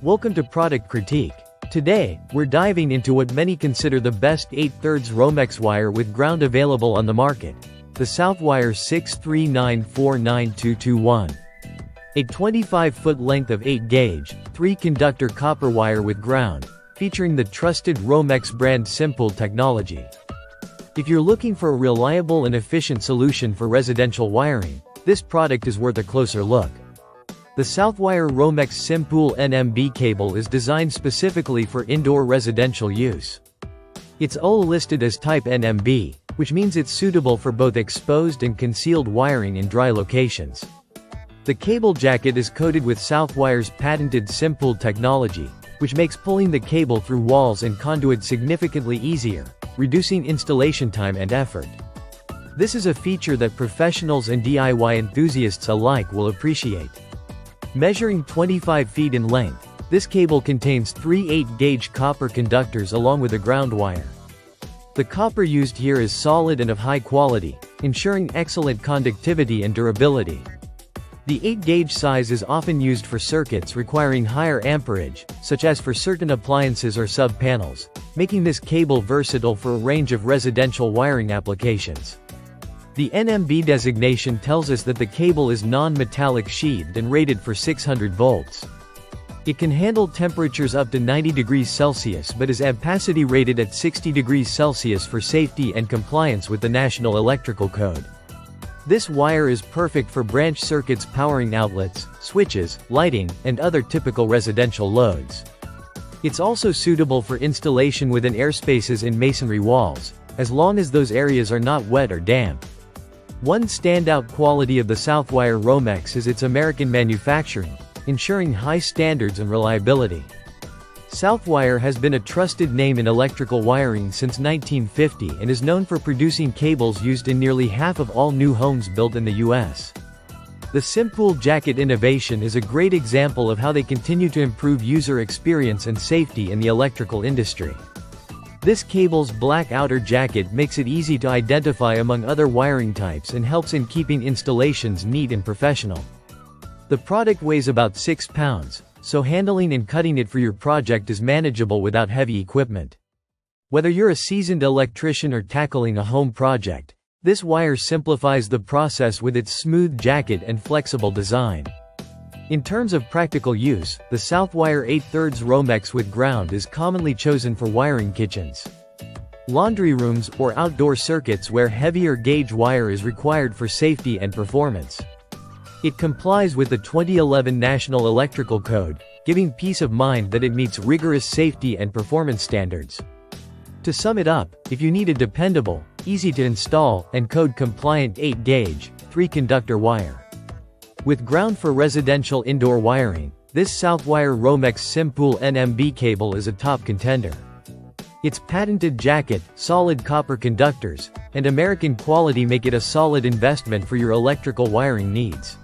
Welcome to Product Critique. Today, we're diving into what many consider the best 8/3 Romex wire with ground available on the market, the Southwire 639492221. A 25-foot length of 8-gauge, 3-conductor copper wire with ground, featuring the trusted Romex brand SIMpull technology. If you're looking for a reliable and efficient solution for residential wiring, this product is worth a closer look. The Southwire Romex SIMpull NMB cable is designed specifically for indoor residential use. It's all listed as type NMB, which means it's suitable for both exposed and concealed wiring in dry locations. The cable jacket is coated with Southwire's patented SIMpull technology, which makes pulling the cable through walls and conduit significantly easier, reducing installation time and effort. This is a feature that professionals and DIY enthusiasts alike will appreciate. Measuring 25 feet in length, this cable contains 3 8-gauge copper conductors along with a ground wire. The copper used here is solid and of high quality, ensuring excellent conductivity and durability. The 8-gauge size is often used for circuits requiring higher amperage, such as for certain appliances or sub-panels, making this cable versatile for a range of residential wiring applications. The NMB designation tells us that the cable is non-metallic sheathed and rated for 600 volts. It can handle temperatures up to 90 degrees Celsius but is ampacity rated at 60 degrees Celsius for safety and compliance with the National Electrical Code. This wire is perfect for branch circuits powering outlets, switches, lighting, and other typical residential loads. It's also suitable for installation within airspaces in masonry walls, as long as those areas are not wet or damp. One standout quality of the Southwire Romex is its American manufacturing, ensuring high standards and reliability. Southwire has been a trusted name in electrical wiring since 1950 and is known for producing cables used in nearly half of all new homes built in the U.S. The SIMpull jacket innovation is a great example of how they continue to improve user experience and safety in the electrical industry. This cable's black outer jacket makes it easy to identify among other wiring types and helps in keeping installations neat and professional. The product weighs about 6 pounds, so handling and cutting it for your project is manageable without heavy equipment. Whether you're a seasoned electrician or tackling a home project, this wire simplifies the process with its smooth jacket and flexible design. In terms of practical use, the Southwire 8/3 Romex with ground is commonly chosen for wiring kitchens, laundry rooms, or outdoor circuits where heavier gauge wire is required for safety and performance. It complies with the 2011 National Electrical Code, giving peace of mind that it meets rigorous safety and performance standards. To sum it up, if you need a dependable, easy-to-install, and code-compliant 8-gauge, 3-conductor wire with ground for residential indoor wiring, this Southwire Romex SIMpull NMB cable is a top contender. Its patented jacket, solid copper conductors, and American quality make it a solid investment for your electrical wiring needs.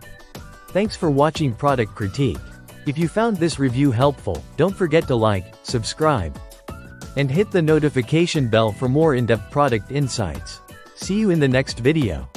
Thanks for watching Product Critique. If you found this review helpful, don't forget to like, subscribe, and hit the notification bell for more in-depth product insights. See you in the next video.